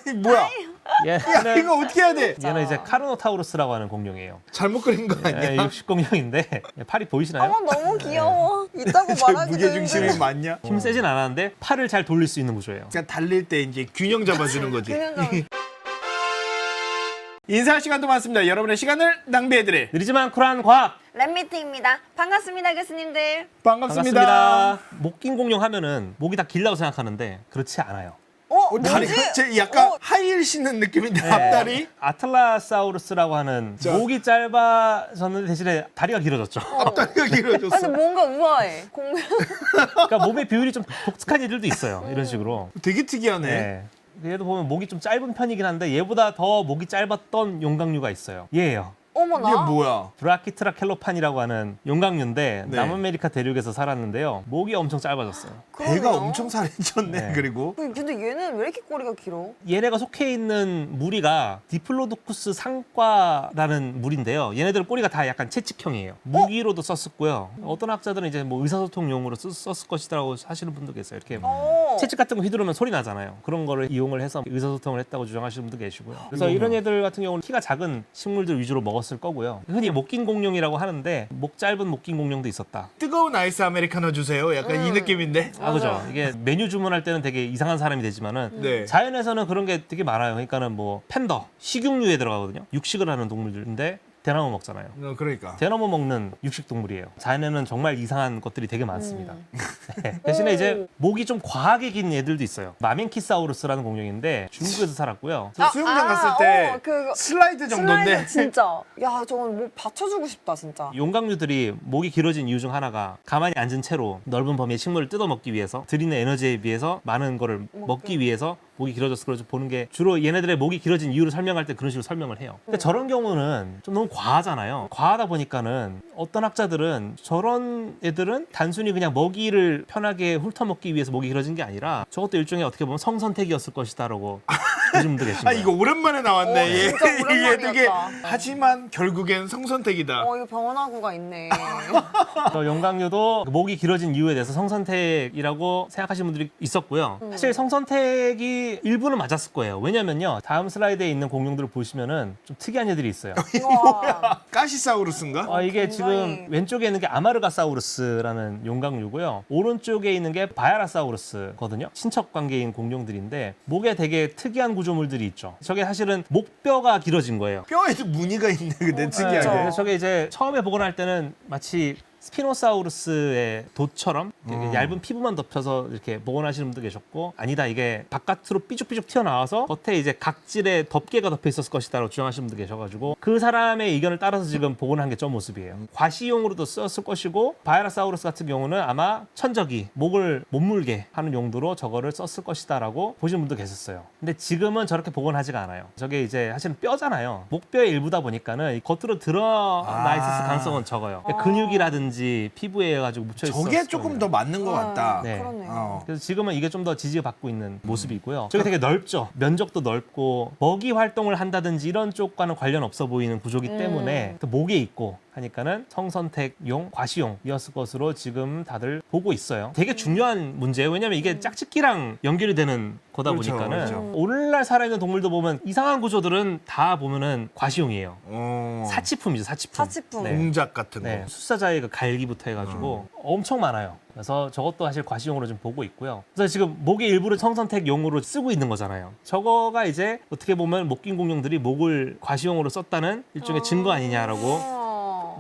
이 뭐야? 야, 얘는 이거 어떻게 해야 돼? 얘는 이제 카르노타우루스라고 하는 공룡이에요. 잘못 그린 거 아니야? 육식 공룡인데 팔이 보이시나요? 너무 귀여워. 있다고 말하기도 무게중심이 힘들어. 맞냐? 힘 세진 않았는데 팔을 잘 돌릴 수 있는 구조예요. 그러니까 달릴 때 이제 균형 잡아주는 거지. 그냥 좀 인사할 시간도 많습니다. 여러분의 시간을 낭비해드릴 느리지만 쿨한 과학 랩미팅입니다. 반갑습니다, 교수님들. 반갑습니다. 목 긴 공룡 하면은 목이 다 길다고 생각하는데 그렇지 않아요. 다리 뭐지? 제 약간 하이힐 신는 느낌인데 네. 앞다리? 아틀라사우루스라고 하는 자. 목이 짧아졌는데 대신에 다리가 길어졌죠. 앞다리가 길어졌어. 근데 뭔가 우아해. 공룡. 그러니까 몸의 비율이 좀 독특한 애들도 있어요. 이런 식으로. 되게 특이하네. 네. 얘도 보면 목이 좀 짧은 편이긴 한데 얘보다 더 목이 짧았던 용광류가 있어요. 얘예요. 어머나. 이게 뭐야? 브라키트라켈로판이라고 하는 용광류인데 네. 남아메리카 대륙에서 살았는데요. 목이 엄청 짧아졌어요. 그러네요. 배가 엄청 살이 쪘네. 네. 그리고 근데 얘는 왜 이렇게 꼬리가 길어? 얘네가 속해 있는 무리가 디플로도쿠스 상과라는 무리인데요. 얘네들은 꼬리가 다 약간 채찍형이에요. 무기로도 썼었고요. 어떤 학자들은 이제 뭐 의사소통용으로 썼을 것이라고 하시는 분도 계세요. 이렇게 채찍 같은 거 휘두르면 소리 나잖아요. 그런 거를 이용을 해서 의사소통을 했다고 주장하시는 분도 계시고요. 그래서 이런 애들 같은 경우는 키가 작은 식물들 위주로 먹었을 거고요. 흔히 목긴 공룡이라고 하는데 목 짧은 목긴 공룡도 있었다. 뜨거운 아이스 아메리카노 주세요. 약간 이 느낌인데. 아, 그죠. 이게 메뉴 주문할 때는 되게 이상한 사람이 되지만은 네. 자연에서는 그런 게 되게 많아요. 그러니까는 뭐 팬더, 식용유에 들어가거든요. 육식을 하는 동물들인데 대나무 먹잖아요. 그러니까. 대나무 먹는 육식 동물이에요. 자연에는 정말 이상한 것들이 되게 많습니다. 네. 대신에 이제 목이 좀 과하게 긴 애들도 있어요. 마멘키사우루스라는 공룡인데 중국에서 살았고요. 저 수영장 갔을 때 그거. 슬라이드 정도인데. 슬라이드 진짜. 야, 저건 뭐 받쳐주고 싶다, 진짜. 용광류들이 목이 길어진 이유 중 하나가 가만히 앉은 채로 넓은 범위의 식물을 뜯어먹기 위해서 들이는 에너지에 비해서 많은 거를 먹기 위해서 목이 길어져서 그래서 보는 게 주로 얘네들의 목이 길어진 이유를 설명할 때 그런 식으로 설명을 해요. 근데 저런 경우는 좀 너무 과하잖아요. 과하다 보니까는 어떤 학자들은 저런 애들은 단순히 그냥 먹이를 편하게 훑어먹기 위해서 목이 길어진 게 아니라 저것도 일종의 어떻게 보면 성선택이었을 것이다라고 보시는 분도 계신 아 거예요. 이거 오랜만에 나왔네. 얘. 진짜 이게 오랜만이었다. 되게 하지만 결국엔 성선택이다. 이거 병원하고가 있네. 저 용광류도 목이 길어진 이유에 대해서 성선택이라고 생각하시는 분들이 있었고요. 사실 성선택이 일부는 맞았을 거예요. 왜냐면요. 다음 슬라이드에 있는 공룡들을 보시면은 좀 특이한 애들이 있어요. 우와. 가시사우루스인가? 이게 굉장히- 지금 왼쪽에 있는 게 아마르가사우루스라는 용광류고요. 오른쪽에 있는 게 바야라사우루스거든요. 친척 관계인 공룡들인데 목에 되게 특이한 구조물들이 있죠. 저게 사실은 목뼈가 길어진 거예요. 뼈에도 무늬가 있네. 근데 네, 특이하게. 그래서 저게 이제 처음에 복원할 때는 마치 스피노사우루스의 돛처럼 이렇게 얇은 피부만 덮여서 이렇게 복원하시는 분도 계셨고 아니다 이게 바깥으로 삐죽삐죽 튀어나와서 겉에 이제 각질에 덮개가 덮여 있었을 것이다라고 주장하시는 분도 계셔가지고 그 사람의 의견을 따라서 지금 복원한 게 저 모습이에요. 과시용으로도 썼을 것이고 바이라사우루스 같은 경우는 아마 천적이 목을 못 물게 하는 용도로 저거를 썼을 것이다라고 보시는 분도 계셨어요. 근데 지금은 저렇게 복원하지가 않아요. 저게 이제 사실은 뼈잖아요. 목뼈의 일부다 보니까는 겉으로 드러나 있을 가능성은 적어요. 근육이라든지 피부에 가지고 묻혀 있었을 저게 조금 더 맞는 것 같다. 네. 그러네. 그래서 지금은 이게 좀 더 지지받고 있는 모습이고요. 저게 되게 넓죠. 면적도 넓고 먹이 활동을 한다든지 이런 쪽과는 관련 없어 보이는 구조기 때문에 또 목에 있고 하니까는 성선택용, 과시용이었을 것으로 지금 다들 보고 있어요. 되게 중요한 문제예요. 왜냐면 이게 짝짓기랑 연결이 되는 거다 그렇죠, 보니까는 그렇죠. 오늘날 살아있는 동물도 보면 이상한 구조들은 다 보면은 과시용이에요. 사치품이죠, 사치품. 사치품. 네. 공작 같은 거. 네, 숫사자의 그 갈기부터 해가지고 엄청 많아요. 그래서 저것도 사실 과시용으로 좀 보고 있고요. 그래서 지금 목의 일부를 성선택용으로 쓰고 있는 거잖아요. 저거가 이제 어떻게 보면 목긴 공룡들이 목을 과시용으로 썼다는 일종의 증거 아니냐라고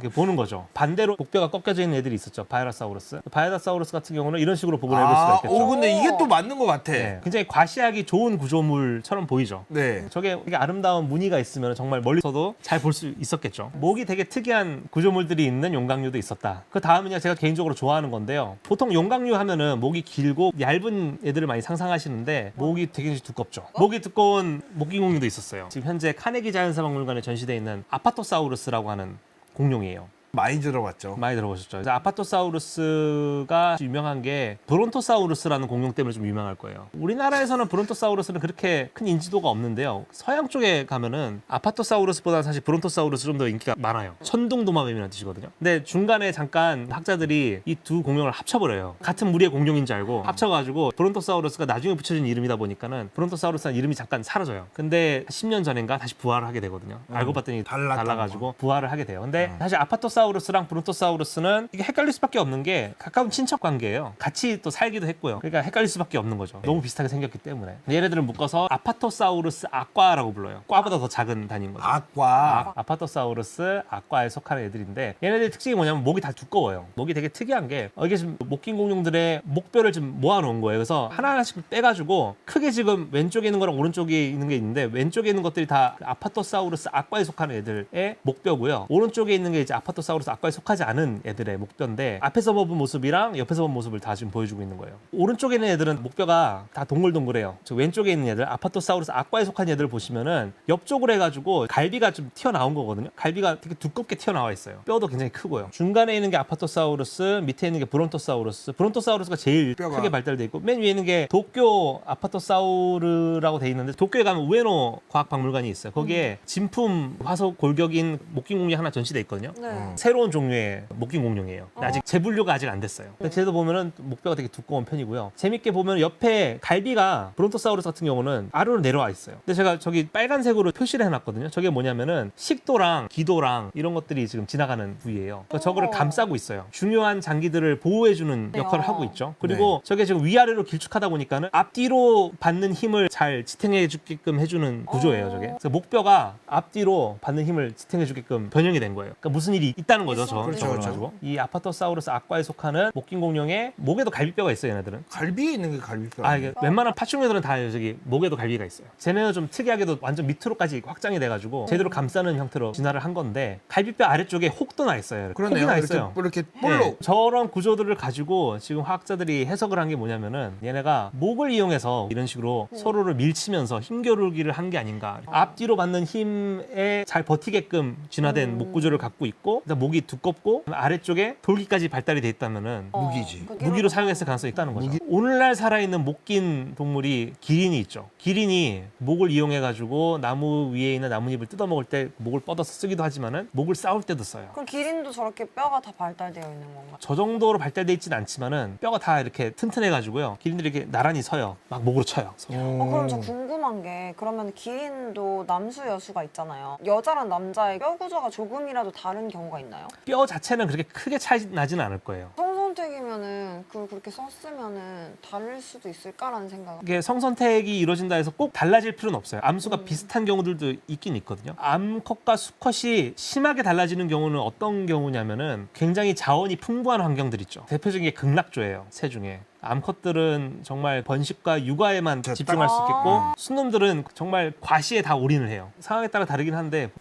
이렇게 보는 거죠. 반대로 목뼈가 꺾여져 있는 애들이 있었죠. 바이라사우루스. 바이라사우루스 같은 경우는 이런 식으로 복원해 볼 수가 있겠죠. 근데 이게 또 맞는 것 같아. 네, 굉장히 과시하기 좋은 구조물처럼 보이죠. 네. 저게 이게 아름다운 무늬가 있으면 정말 멀리서도 잘 볼 수 있었겠죠. 목이 되게 특이한 구조물들이 있는 용광류도 있었다. 그 다음은요, 제가 개인적으로 좋아하는 건데요. 보통 용광류 하면은 목이 길고 얇은 애들을 많이 상상하시는데 목이 되게 두껍죠. 목이 두꺼운 목기공룡도 있었어요. 지금 현재 카네기 자연사박물관에 전시되어 있는 아파토사우루스라고 하는 공룡이에요. 많이 들어봤죠. 많이 들어보셨죠? 그래서 아파토사우루스가 유명한 게 브론토사우루스라는 공룡 때문에 좀 유명할 거예요. 우리나라에서는 브론토사우루스는 그렇게 큰 인지도가 없는데요. 서양 쪽에 가면은 아파토사우루스보다 사실 브론토사우루스 좀 더 인기가 많아요. 천둥도마뱀이라는 뜻이거든요. 근데 중간에 잠깐 학자들이 이 두 공룡을 합쳐버려요. 같은 무리의 공룡인 줄 알고 합쳐가지고 브론토사우루스가 나중에 붙여진 이름이다 보니까는 브론토사우루스라는 이름이 잠깐 사라져요. 근데 10년 전인가 다시 부활을 하게 되거든요. 알고 봤더니 달라가지고 부활을 하게 돼요. 근데 사실 아파토사우루스랑 브론토사우루스는 이게 헷갈릴 수밖에 없는 게 가까운 친척 관계예요. 같이 또 살기도 했고요. 그러니까 헷갈릴 수밖에 없는 거죠. 너무 비슷하게 생겼기 때문에. 얘네들을 묶어서 아파토사우루스 아과라고 불러요. 꽈보다 더 작은 단위인 거죠. 아과. 아파토사우루스 아과에 속하는 애들인데 얘네들 특징이 뭐냐면 목이 다 두꺼워요. 목이 되게 특이한 게 이게 지금 목긴 공룡들의 목뼈를 좀 모아놓은 거예요. 그래서 하나하나씩 빼가지고 크게 지금 왼쪽에 있는 거랑 오른쪽에 있는 게 있는데 왼쪽에 있는 것들이 다 아파토사우루스 아과에 속하는 애들의 목뼈고요. 오른쪽에 있는 게 이제 아파토사우루스 아과에 속하지 않은 애들의 목뼈인데 앞에서 본 모습이랑 옆에서 본 모습을 다 지금 보여주고 있는 거예요. 오른쪽에 있는 애들은 목뼈가 다 동글동글해요. 저 왼쪽에 있는 애들 아파토사우루스 아과에 속한 애들 보시면은 옆쪽으로 해가지고 갈비가 좀 튀어나온 거거든요. 갈비가 되게 두껍게 튀어나와 있어요. 뼈도 굉장히 크고요. 중간에 있는 게 아파토사우루스, 밑에 있는 게 브론토사우루스. 브론토사우루스가 제일 뼈가. 크게 발달돼 있고 맨 위에 있는 게 도쿄 아파토사우르라고 돼 있는데 도쿄에 가면 우에노 과학박물관이 있어요. 거기에 진품 화석 골격인 목긴 공룡이 하나 전시돼 있거든요. 네. 새로운 종류의 목긴 공룡이에요. 근데 아직 재분류가 아직 안 됐어요. 근데 쟤도 보면은 목뼈가 되게 두꺼운 편이고요. 재밌게 보면 옆에 갈비가 브론토사우루스 같은 경우는 아래로 내려와 있어요. 근데 제가 저기 빨간색으로 표시를 해놨거든요. 저게 뭐냐면은 식도랑 기도랑 이런 것들이 지금 지나가는 부위예요. 그러니까 저거를 감싸고 있어요. 중요한 장기들을 보호해주는 역할을 하고 있죠. 그리고 저게 지금 위아래로 길쭉하다 보니까는 앞뒤로 받는 힘을 잘 지탱해주게끔 해주는 구조예요. 저게. 그래서 목뼈가 앞뒤로 받는 힘을 지탱해주게끔 변형이 된 거예요. 그러니까 무슨 일이 있다는 거죠. 그렇죠, 저걸 그렇죠. 가지고. 이 아파토사우루스 아과에 속하는 목긴 공룡의 목에도 갈비뼈가 있어요. 얘네들은. 갈비에 있는 게 갈비뼈. 아, 이게 웬만한 파충류들은 다 저기 목에도 갈비가 있어요. 쟤네는 좀 특이하게도 완전 밑으로까지 확장이 돼가지고 제대로 감싸는 형태로 진화를 한 건데 갈비뼈 아래쪽에 혹도 나 있어요. 그러네요. 혹이 나 이렇게, 있어요. 이렇게 네, 볼록. 저런 구조들을 가지고 지금 화학자들이 해석을 한 게 뭐냐면은 얘네가 목을 이용해서 이런 식으로 서로를 밀치면서 힘겨루기를 한 게 아닌가. 앞뒤로 받는 힘에 잘 버티게끔 진화된 목 구조를 갖고 있고 그다음 목이 두껍고 아래쪽에 돌기까지 발달이 돼 있다면은 무기지. 무기로 사용했을 가능성이 있다는 거죠. 무기? 오늘날 살아있는 목긴 동물이 기린이 있죠. 기린이 목을 이용해가지고 나무 위에 있는 나뭇잎을 뜯어먹을 때 목을 뻗어서 쓰기도 하지만은 목을 싸울 때도 써요. 그럼 기린도 저렇게 뼈가 다 발달되어 있는 건가? 저 정도로 발달돼 있지는 않지만은 뼈가 다 이렇게 튼튼해가지고요. 기린들이 이렇게 나란히 서요. 막 목으로 쳐요. 그럼 저 궁금한 게 그러면 기린도 남수 여수가 있잖아요. 여자랑 남자의 뼈 구조가 조금이라도 다른 경우가 있나요? 뼈 자체는 그렇게 크게 차이 나지는 않을 거예요. 성선택이면은 그걸 그렇게 썼으면은 다를 수도 있을까라는 생각. 이게 성선택이 이루어진다 해서 꼭 달라질 필요는 없어요. 암수가 비슷한 경우들도 있긴 있거든요. 암컷과 수컷이 심하게 달라지는 경우는 어떤 경우냐면은 굉장히 자원이 풍부한 환경들 있죠. 대표적인 게 극락조예요. 새 중에. 암컷들은 정말 번식과 육아에만 집중할 수 있겠고 순놈들은 정말 과시에 다 올인을 해요. 상황에 따라 다르긴 한데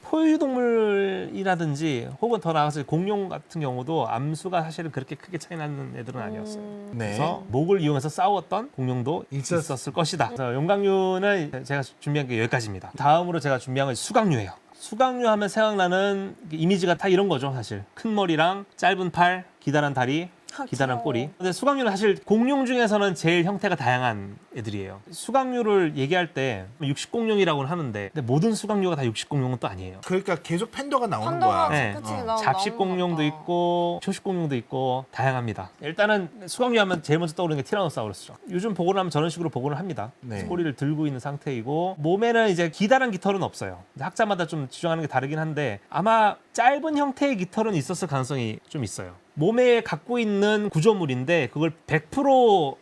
포유동물이라든지 혹은 더 나아가서 공룡 같은 경우도 암수가 사실은 그렇게 크게 차이 나는 애들은 아니었어요. 네. 그래서 목을 이용해서 싸웠던 공룡도 있었을 것이다. 그래서 용광류는 제가 준비한 게 여기까지입니다. 다음으로 제가 준비한 건 수강류예요. 수강류 하면 생각나는 이미지가 다 이런 거죠, 사실. 큰 머리랑 짧은 팔, 기다란 다리, 기다란 꼬리. 근데 수강류는 사실 공룡 중에서는 제일 형태가 다양한 애들이에요. 수강류를 얘기할 때 육식공룡이라고는 하는데 근데 모든 수강류가 다 육식공룡은 또 아니에요. 그러니까 계속 팬더가 나오는 판다가 거야. 네. 그치 잡식공룡도 있고 초식공룡도 있고 다양합니다. 일단은 수강류 하면 제일 먼저 떠오르는 게 티라노사우루스죠. 요즘 복원을 하면 저런 식으로 복원을 합니다. 네. 꼬리를 들고 있는 상태이고 몸에는 이제 기다란 깃털은 없어요. 학자마다 좀 지정하는 게 다르긴 한데 아마 짧은 형태의 깃털은 있었을 가능성이 좀 있어요. 몸에 갖고 있는 구조물인데 그걸 100%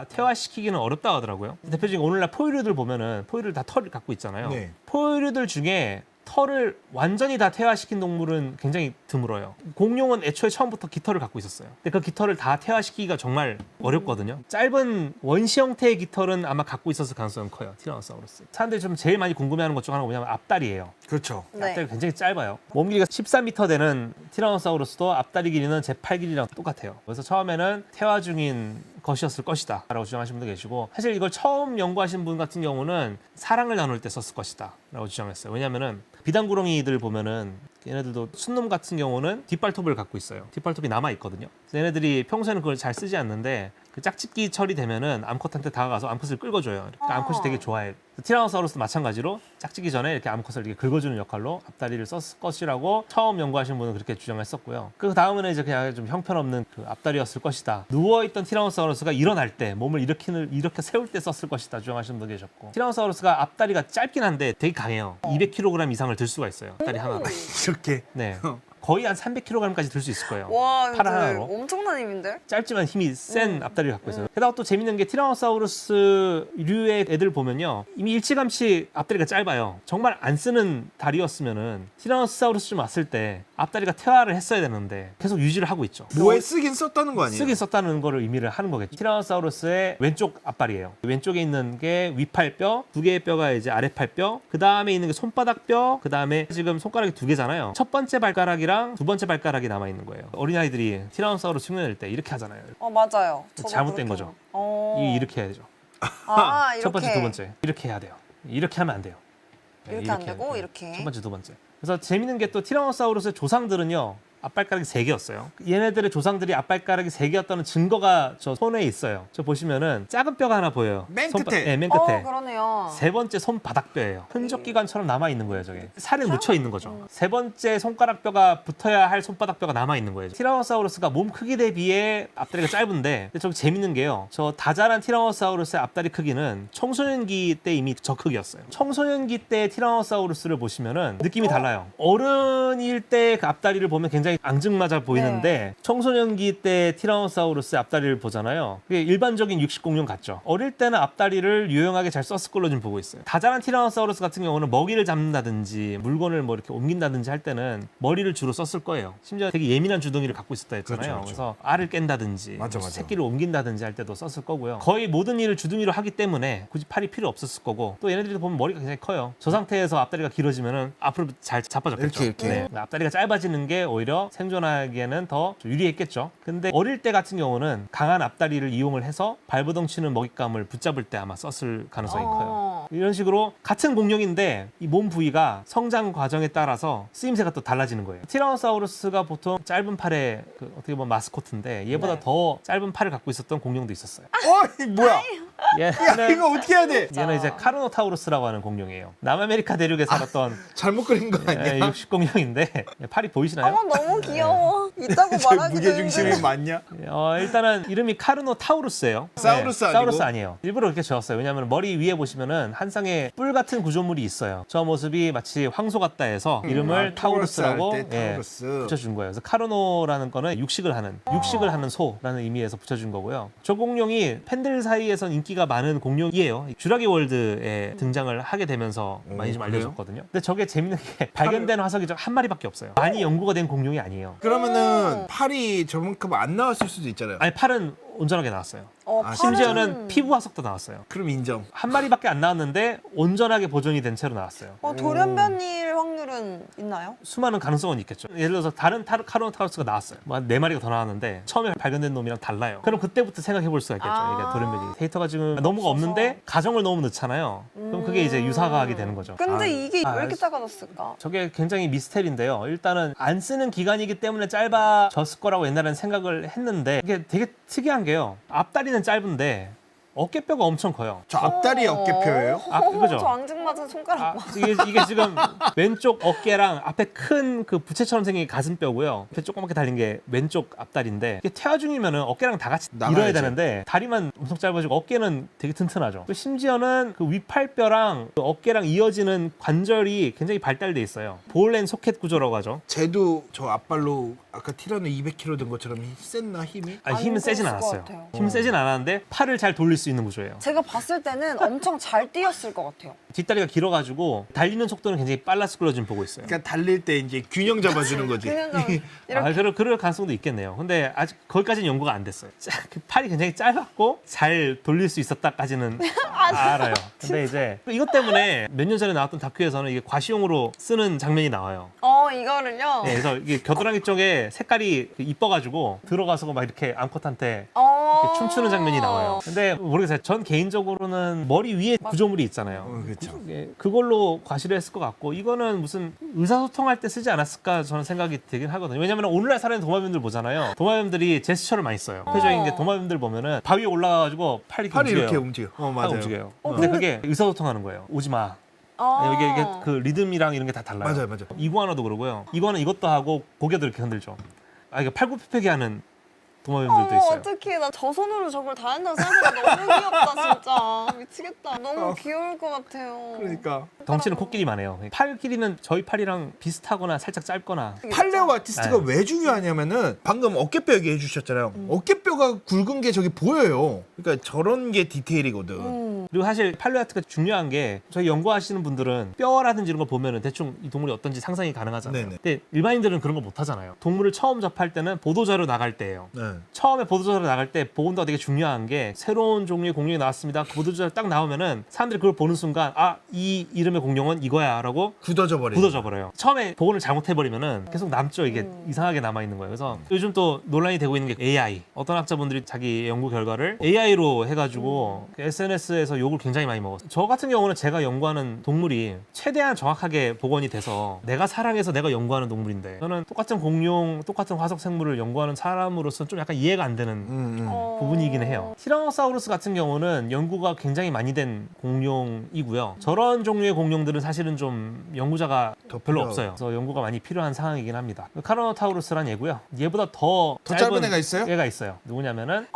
태화시키기는 어렵다고 하더라고요. 대표적인 오늘날 포유류들 보면은 포유류 다 털을 갖고 있잖아요. 네. 포유류들 중에 털을 완전히 다 태화시킨 동물은 굉장히 드물어요. 공룡은 애초에 처음부터 깃털을 갖고 있었어요. 근데 그 깃털을 다 태화시키기가 정말 어렵거든요. 짧은 원시 형태의 깃털은 아마 갖고 있었을 가능성은 커요. 티라노사우루스. 사람들이 좀 제일 많이 궁금해하는 것 중 하나가 뭐냐면 앞다리예요. 그렇죠. 네. 앞다리 굉장히 짧아요. 몸 길이가 13m 되는 티라노사우루스도 앞다리 길이는 제 팔 길이랑 똑같아요. 그래서 처음에는 태화 중인 것이었을 것이다 라고 주장하시는 분도 계시고 사실 이걸 처음 연구하신 분 같은 경우는 사랑을 나눌 때 썼을 것이다 라고 주장했어요. 왜냐면은 비단구렁이들 보면은 얘네들도 순놈 같은 경우는 뒷발톱을 갖고 있어요. 뒷발톱이 남아 있거든요. 얘네들이 평소에는 그걸 잘 쓰지 않는데 그 짝짓기 처리 되면은 암컷한테 다가가서 암컷을 끌어줘요. 그러니까 암컷이 되게 좋아해. 티라노사우루스도 마찬가지로 짝짓기 전에 이렇게 암컷을 이렇게 긁어주는 역할로 앞다리를 썼을 것이라고 처음 연구하신 분은 그렇게 주장했었고요. 그 다음에는 이제 그냥 좀 형편없는 그 앞다리였을 것이다. 누워있던 티라노사우루스가 일어날 때 몸을 이렇게 세울 때 썼을 것이다 주장하시는 분 계셨고, 티라노사우루스가 앞다리가 짧긴 한데 되게 강해요. 200kg 이상을 들 수가 있어요. 앞다리 하나로. 이렇게. 네. 거의 한 300kg까지 들 수 있을 거예요. 와, 팔 근데 하나로. 엄청난 힘인데? 짧지만 힘이 센 앞다리를 갖고 있어요. 게다가 또 재밌는 게 티라노사우루스류의 애들 보면요, 이미 일찌감치 앞다리가 짧아요. 정말 안 쓰는 다리였으면은 티라노사우루스 좀 왔을 때 앞다리가 퇴화를 했어야 되는데 계속 유지를 하고 있죠. 뭐에 쓰긴 썼다는 거 아니에요? 쓰긴 썼다는 거를 의미를 하는 거겠죠. 티라노사우루스의 왼쪽 앞발이에요. 왼쪽에 있는 게 위팔뼈, 두 개의 뼈가 이제 아래팔뼈, 그 다음에 있는 게 손바닥뼈, 그 다음에 지금 손가락이 두 개잖아요. 첫 번째 발가락이랑 두 번째 발가락이 남아 있는 거예요. 어린아이들이 티라노사우루스 흉내낼 때 이렇게 하잖아요. 맞아요. 저도 잘못된 그렇게 거죠. 이렇게 해야 되죠. 이렇게. 첫 번째, 두 번째 이렇게 해야 돼요. 이렇게 하면 안 돼요. 네, 이렇게 안 해야 되고 돼요. 이렇게. 첫 번째, 두 번째. 그래서 재밌는 게 또 티라노사우루스의 조상들은요, 앞발가락이 3개였어요. 얘네들의 조상들이 앞발가락이 3개였다는 증거가 저 손에 있어요. 저 보시면은 작은 뼈가 하나 보여요. 맨 끝에. 네, 맨 끝에. 그러네요. 세 번째 손바닥뼈예요. 흔적기관처럼 남아 있는 거예요, 저게. 살에 묻혀 있는 거죠. 세 번째 손가락뼈가 붙어야 할 손바닥뼈가 남아 있는 거예요. 티라노사우루스가 몸 크기 대비에 앞다리가 짧은데, 근데 저기 재밌는 게요, 저 다자란 티라노사우루스의 앞다리 크기는 청소년기 때 이미 저 크기였어요. 청소년기 때 티라노사우루스를 보시면은 느낌이 달라요. 어른일 때 그 앞다리를 보면 굉장히 앙증맞아 보이는데, 청소년기 때 티라노사우루스의 앞다리를 보잖아요. 그게 일반적인 육식공룡 같죠. 어릴 때는 앞다리를 유용하게 잘 썼을 걸로 좀 보고 있어요. 다자란 티라노사우루스 같은 경우는 먹이를 잡는다든지 물건을 뭐 이렇게 옮긴다든지 할 때는 머리를 주로 썼을 거예요. 심지어 되게 예민한 주둥이를 갖고 있었다 했잖아요. 그렇죠, 그렇죠. 그래서 알을 깬다든지 맞아. 새끼를 옮긴다든지 할 때도 썼을 거고요. 거의 모든 일을 주둥이로 하기 때문에 굳이 팔이 필요 없었을 거고, 또 얘네들이 보면 머리가 굉장히 커요. 저 상태에서 앞다리가 길어지면은 앞으로 잘 자빠졌겠죠. 이렇게. 네. 앞다리가 짧아지는 게 오히려 생존하기에는 더 유리했겠죠. 근데 어릴 때 같은 경우는 강한 앞다리를 이용을 해서 발버둥치는 먹잇감을 붙잡을 때 아마 썼을 가능성이 커요. 이런 식으로 같은 공룡인데 이 몸 부위가 성장 과정에 따라서 쓰임새가 또 달라지는 거예요. 티라노사우루스가 보통 짧은 팔의 어떻게 보면 마스코트인데, 얘보다 네. 더 짧은 팔을 갖고 있었던 공룡도 있었어요. 이 뭐야? 야, 얘는, 이거 어떻게 해야 돼? 얘는 이제 카르노타우루스라고 하는 공룡이에요. 남아메리카 대륙에 살았던 잘못 그린 거 아니야? 육식공룡인데, 팔이 보이시나요? 너무 귀여워. 있다고 말하기도 무게 중심이 힘드네. 맞냐? 일단은 이름이 카르노타우루스예요. 사우루스 아니고? 사우루스 아니에요. 일부러 그렇게 지었어요. 왜냐하면 머리 위에 보시면은 한 쌍의 뿔 같은 구조물이 있어요. 저 모습이 마치 황소 같다 해서 이름을 타우루스라고 할 때 타우루스. 붙여준 거예요. 그래서 카르노라는 거는 육식을 하는 소라는 의미에서 붙여준 거고요. 저 공룡이 팬들 사이에선 인기가 많은 공룡이에요. 쥬라기 월드에 등장을 하게 되면서 많이 좀 그래요? 알려졌거든요. 근데 저게 재밌는 게 발견된 화석이 한 마리밖에 없어요. 많이 연구가 된 공룡이 아니에요. 그러면은 팔이 저만큼 안 나왔을 수도 있잖아요. 아니, 팔은 온전하게 나왔어요. 아, 심지어는 피부 화석도 나왔어요. 그럼 인정. 한 마리밖에 안 나왔는데 온전하게 보존이 된 채로 나왔어요. 돌연변이일 확률은 있나요? 수많은 가능성은 있겠죠. 예를 들어서 다른 카르노타우루스가 나왔어요. 뭐 한 4마리가 더 나왔는데 처음에 발견된 놈이랑 달라요. 그럼 그때부터 생각해 볼 수가 있겠죠. 이게 돌연변이. 데이터가 지금 너무가 없는데 가정을 너무 넣잖아요. 그럼 그게 이제 유사가하게 되는 거죠. 근데 이게 아, 왜 이렇게 작아졌을까? 저게 굉장히 미스테리인데요. 일단은 안 쓰는 기간이기 때문에 짧아졌을 거라고 옛날에는 생각을 했는데, 이게 되게 특이한 게요, 앞다리는 짧은데 어깨뼈가 엄청 커요. 저 앞다리 어깨뼈예요? 그죠? 저 앙증맞은 손가락 봐. 이게 지금 왼쪽 어깨랑 앞에 큰 그 부채처럼 생긴 가슴뼈고요. 옆에 조그맣게 달린 게 왼쪽 앞다리인데, 이게 퇴화 중이면은 어깨랑 다 같이 나가야죠. 밀어야 되는데 다리만 엄청 짧아지고 어깨는 되게 튼튼하죠. 또 심지어는 그 위팔뼈랑 그 어깨랑 이어지는 관절이 굉장히 발달돼 있어요. 볼앤 소켓 구조라고 하죠. 쟤도 저 앞발로 아까 티라노 200kg 든 것처럼 셌나 힘이? 아니, 힘은 안 세진 그랬을 것 않았어요. 같아요. 힘은 세진 않았는데 팔을 잘 돌릴 수 있는 구조예요. 제가 봤을 때는 엄청 잘 뛰었을 것 같아요. 뒷다리가 길어가지고 달리는 속도는 굉장히 빨랐을 걸로 지금 보고 있어요. 그러니까 달릴 때 이제 균형 잡아주는 거지. 그냥 좀 이렇게 그럴 가능성도 있겠네요. 근데 아직 거기까지는 연구가 안 됐어요. 그 팔이 굉장히 짧았고 잘 돌릴 수 있었다까지는 알아요. 근데 이제 이것 때문에 몇 년 전에 나왔던 다큐에서는 이게 과시용으로 쓰는 장면이 나와요. 이거를요. 네, 그래서 이게 겨드랑이 쪽에 색깔이 이뻐가지고 들어가서 막 이렇게 암컷한테 이렇게 춤추는 장면이 나와요. 근데 모르겠어요. 전 개인적으로는 머리 위에 구조물이 있잖아요. 그쵸. 그렇죠. 예, 그걸로 과시를 했을 것 같고 이거는 무슨 의사소통할 때 쓰지 않았을까 저는 생각이 되긴 하거든요. 왜냐하면 오늘날 살아있는 도마뱀들 보잖아요. 도마뱀들이 제스처를 많이 써요. 대표적인 게 도마뱀들 보면은 바위에 올라가가지고 팔이 팔이 움직여요. 이렇게 움직여. 하고 맞아요. 움직여요. 어, 근데 근데- 그게 의사소통하는 거예요. 오지 마. 아. 이게 그 리듬이랑 이런 게 다 달라요. 맞아요, 맞아요. 이구아나도 그러고요. 이거는 이것도 하고 고개도 이렇게 흔들죠. 아 이게 팔굽혀펴기 하는 도마뱀들도 어머 있어요. 어떡해 나 저 손으로 저걸 다 한다고 생각하니까 너무 귀엽다 진짜 미치겠다 너무 귀여울 것 같아요 그러니까 덩치는 코끼리만 해요. 팔 길이는 저희 팔이랑 비슷하거나 살짝 짧거나 팔레오 아티스트가 네. 왜 중요하냐면은 방금 어깨뼈 얘기해 주셨잖아요. 어깨뼈가 굵은 게 저기 보여요. 그러니까 저런 게 디테일이거든. 그리고 사실 팔레오아트가 중요한 게 저희 연구하시는 분들은 뼈라든지 이런 거 보면은 대충 이 동물이 어떤지 상상이 가능하잖아요. 네네. 근데 일반인들은 그런 거 못 하잖아요. 동물을 처음 접할 때는 보도자료 나갈 때예요. 네. 처음에 보도자료 나갈 때 보온도가 되게 중요한 게 새로운 종류의 공룡이 나왔습니다. 그 보도자료 딱 나오면은 사람들이 그걸 보는 순간 아 이 이름의 공룡은 이거야라고 굳어져 버려. 굳어져 버려요. 처음에 복원을 잘못해버리면은 계속 남죠. 이게 이상하게 남아 있는 거예요. 그래서 요즘 또 논란이 되고 있는 게 AI. 어떤 학자분들이 자기 연구 결과를 AI로 해가지고 SNS에서 욕을 굉장히 많이 먹었어요. 저 같은 경우는 제가 연구하는 동물이 최대한 정확하게 복원이 돼서 내가 사랑해서 내가 연구하는 동물인데 저는 똑같은 공룡, 똑같은 화석 생물을 연구하는 사람으로서는 좀 약간 이해가 안 되는 부분이긴 해요. 티라노사우루스 같은 경우는 연구가 굉장히 많이 된 공룡이고요. 저런 종류의 공룡들은 사실은 좀 연구자가 더 별로 필요하고. 없어요. 그래서 연구가 많이 필요한 상황이긴 합니다. 카르노타우루스란 얘고요. 얘보다 더 짧은 애가 있어요? 애가 있어요. 누구냐면은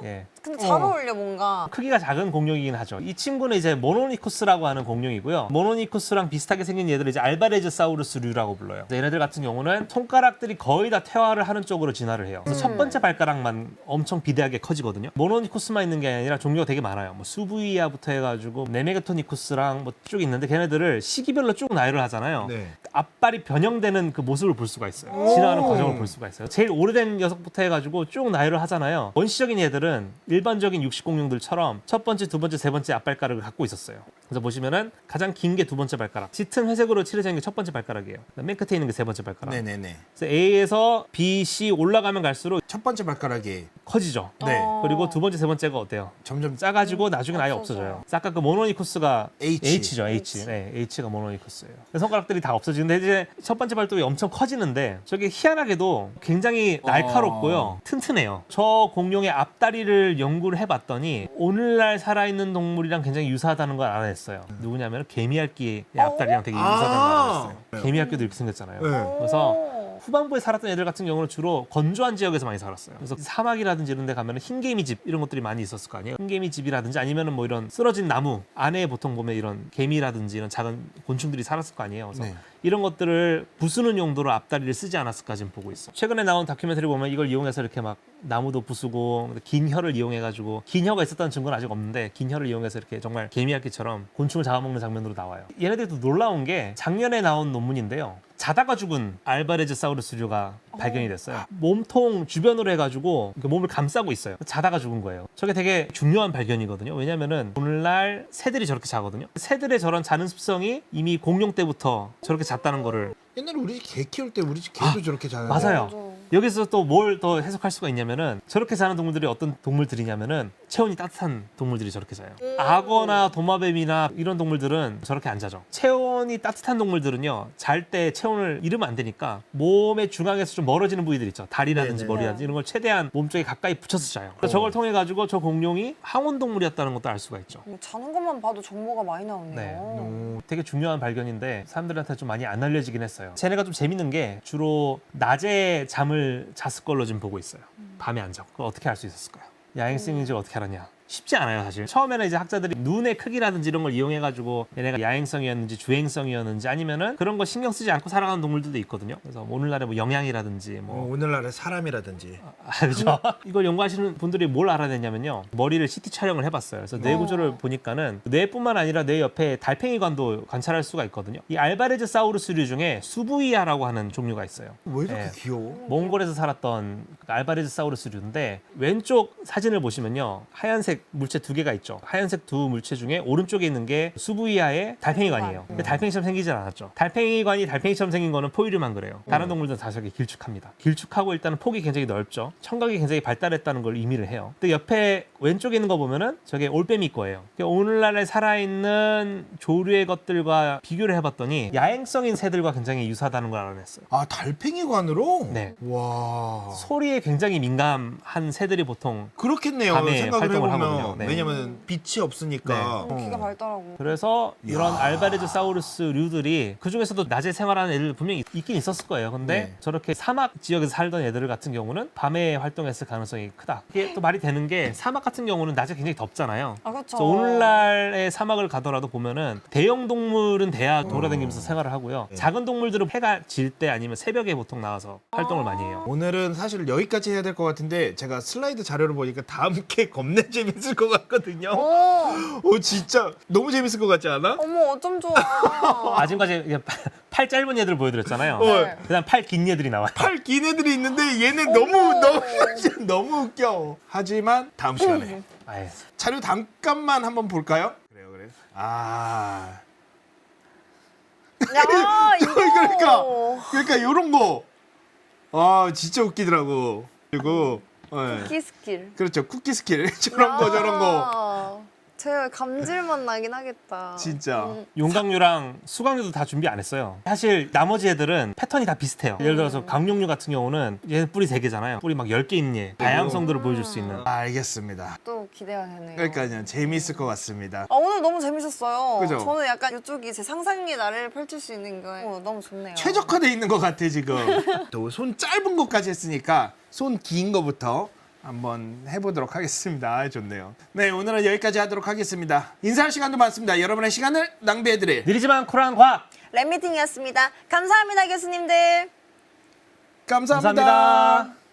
예. 근데 잘 어울려 뭔가 크기가 작은 공룡이긴 하죠. 이 친구는 이제 모노니쿠스라고 하는 공룡이고요. 모노니쿠스랑 비슷하게 생긴 얘들을 이제 알바레즈사우루스류라고 불러요. 얘네들 같은 경우는 손가락들이 거의 다 퇴화를 하는 쪽으로 진화를 해요. 그래서 첫 번째 발가락만 엄청 비대하게 커지거든요. 모노니쿠스만 있는 게 아니라 종류가 되게 많아요. 뭐 수부이아부터 해가지고 네메게토니쿠스랑 뭐 쭉 있는데 걔네들을 시기별로 쭉 나열을 하잖아요. 네. 앞발이 변형되는 그 모습을 볼 수가 있어요. 진화하는 과정을 볼 수가 있어요. 제일 오래된 녀석부터 해가지고 쭉 나열을 하잖아요. 원시적인 얘들은 일반적인 육식공룡들처럼 첫 번째, 두 번째, 세 번째 앞발가락을 갖고 있었어요. 그래서 보시면은 가장 긴 게 두 번째 발가락, 짙은 회색으로 칠해져 있는 게 첫 번째 발가락이에요. 맨 끝에 있는 게 세 번째 발가락. 네네네. 그래서 A에서 B, C 올라가면 갈수록 첫 번째 발가락이 커지죠. 네. 그리고 두 번째, 세 번째가 어때요? 점점 작아지고 나중에 아예 없어져요. 없어져요. 아까 그 모노니쿠스가 H. H죠, H. 네, H가 모노니쿠스예요. 손가락들이 다 없어지는데 이제 첫 번째 발톱이 엄청 커지는데 저게 희한하게도 굉장히 날카롭고요, 튼튼해요. 저 공룡의 앞다리를 연구를 해봤더니 오늘날 살아있는 동물이랑 굉장히 유사하다는 걸 알아냈어요. 누구냐면 개미핥기의 앞다리랑 되게 유사하다는 걸 알아냈어요. 개미핥기도 이렇게 생겼잖아요. 네. 그래서 후반부에 살았던 애들 같은 경우는 주로 건조한 지역에서 많이 살았어요. 그래서 사막이라든지 이런 데 가면 흰개미집 이런 것들이 많이 있었을 거 아니에요. 흰개미집이라든지 아니면 뭐 이런 쓰러진 나무 안에 보통 보면 이런 개미라든지 이런 작은 곤충들이 살았을 거 아니에요. 그래서 네. 이런 것들을 부수는 용도로 앞다리를 쓰지 않았을까 지금 보고 있어. 최근에 나온 다큐멘터리 보면 이걸 이용해서 이렇게 막 나무도 부수고 긴 혀를 이용해가지고 긴 혀가 있었다는 증거는 아직 없는데 긴 혀를 이용해서 이렇게 정말 개미핥기처럼 곤충을 잡아먹는 장면으로 나와요. 얘네들도 놀라운 게 작년에 나온 논문인데요. 자다가 죽은 알바레즈사우루스류가 발견이 됐어요. 몸통 주변으로 해가지고 이렇게 몸을 감싸고 있어요. 자다가 죽은 거예요. 저게 되게 중요한 발견이거든요. 왜냐면은 오늘날 새들이 저렇게 자거든요. 새들의 저런 자는 습성이 이미 공룡 때부터 저렇게 잤다는 거를 옛날에 우리 집 개 키울 때 우리 집 개도 저렇게 자는데. 맞아요. 맞아. 여기서 또 뭘 더 해석할 수가 있냐면은 저렇게 자는 동물들이 어떤 동물들이냐면은 체온이 따뜻한 동물들이 저렇게 자요. 악어나 도마뱀이나 이런 동물들은 저렇게 안 자죠. 체온이 따뜻한 동물들은요 잘 때 체온을 잃으면 안 되니까 몸의 중앙에서 좀 멀어지는 부위들 있죠. 다리라든지 네네. 머리라든지 이런 걸 최대한 몸쪽에 가까이 붙여서 자요. 그래서 저걸 통해 가지고 저 공룡이 항온 동물이었다는 것도 알 수가 있죠. 자는 것만 봐도 정보가 많이 나오네요 네. 되게 중요한 발견인데 사람들한테 좀 많이 안 알려지긴 했어요. 쟤네가 좀 재밌는 게 주로 낮에 잠을 잤을 걸로 지금 보고 있어요. 밤에 안 자고. 그걸 어떻게 알 수 있었을까요? 야행성인지 어떻게 알았냐? 쉽지 않아요, 사실. 처음에는 이제 학자들이 눈의 크기라든지 이런 걸 이용해가지고 얘네가 야행성이었는지 주행성이었는지 아니면은 그런 거 신경 쓰지 않고 살아가는 동물들도 있거든요. 그래서 뭐 오늘날에 뭐 영양이라든지 뭐 오늘날의 사람이라든지. 그렇죠. 이걸 연구하시는 분들이 뭘 알아냈냐면요. 머리를 CT 촬영을 해봤어요. 그래서 뇌 구조를 보니까는 뇌뿐만 아니라 뇌 옆에 달팽이관도 관찰할 수가 있거든요. 이 알바레즈사우루스류 중에 수부이아라고 하는 종류가 있어요. 왜 이렇게 네. 귀여워? 몽골에서 살았던 그 알바레즈사우루스류인데 왼쪽 사진을 보시면요. 하얀색 하얀색 물체 두 개가 있죠. 하얀색 두 물체 중에 오른쪽에 있는 게 수부이하의 달팽이관이에요. 근데 달팽이처럼 생기진 않았죠. 달팽이관이 달팽이처럼 생긴 거는 포유류만 그래요. 다른 동물들은 다 저렇게 길쭉합니다. 길쭉하고 일단은 폭이 굉장히 넓죠. 청각이 굉장히 발달했다는 걸 의미를 해요. 근데 옆에 왼쪽에 있는 거 보면은 저게 올빼미 거예요. 오늘날에 살아있는 조류의 것들과 비교를 해봤더니 야행성인 새들과 굉장히 유사하다는 걸 알아냈어요. 아, 달팽이관으로? 네. 와. 소리에 굉장히 민감한 새들이 보통 그렇겠네요. 밤에 생각을 활동을 해보면. 하거든요. 네. 왜냐면 빛이 없으니까. 귀가 밝더라고. 그래서 이런 이야. 알바레즈사우루스류들이 그 중에서도 낮에 생활하는 애들 분명히 있긴 있었을 거예요. 근데 네. 저렇게 사막 지역에서 살던 애들 같은 경우는 밤에 활동했을 가능성이 크다. 이게 또 말이 되는 게 사막 같은 경우는 낮에 굉장히 덥잖아요. 아 그렇죠. 그래서 오늘날의 사막을 가더라도 보면은 대형 동물은 대야 돌아다니면서 생활을 하고요. 네. 작은 동물들은 해가 질 때 아니면 새벽에 보통 나와서 활동을 많이 해요. 오늘은 사실 여기까지 해야 될 것 같은데 제가 슬라이드 자료를 보니까 다음 게 겁내 재밌을 것 같거든요. 오, 진짜 너무 재밌을 것 같지 않아? 어머 어쩜 좋아. 아, 지금까지 이게 팔 짧은 애들 보여드렸잖아요. 네. 그다음 팔 긴 애들이 나와요. 팔 긴 애들이 있는데 얘는 어머. 너무 웃겨. 하지만 다음 시간에 아유. 자료 잠깐만 한번 볼까요? 그래요. 아. 야 이거. 그러니까 요런 거. 아, 진짜 웃기더라고. 그리고 쿠키 스킬. 그렇죠. 쿠키 스킬. 저런 거. 제가 감질만 나긴 하겠다. 진짜. 용광류랑 수광류도 다 준비 안 했어요. 사실 나머지 애들은 패턴이 다 비슷해요. 예를 들어서 강룡류 같은 경우는 얘는 뿔이 3개잖아요. 뿔이 막 10개 있는 얘. 다양성들을 보여줄 수 있는. 알겠습니다. 또 기대가 되네요. 그러니까요. 재미있을 것 같습니다. 아 오늘 너무 재밌었어요. 그죠? 저는 약간 이쪽이 제 상상의 나를 펼칠 수 있는 거예요. 너무 좋네요. 최적화돼 있는 것 같아 지금. 또 손 짧은 것까지 했으니까 손 긴 거부터 한번 해보도록 하겠습니다. 아, 좋네요. 네, 오늘은 여기까지 하도록 하겠습니다. 인사할 시간도 많습니다. 여러분의 시간을 낭비해드릴 느리지만 쿨한 과학. 랩미팅이었습니다. 감사합니다 교수님들. 감사합니다. 감사합니다.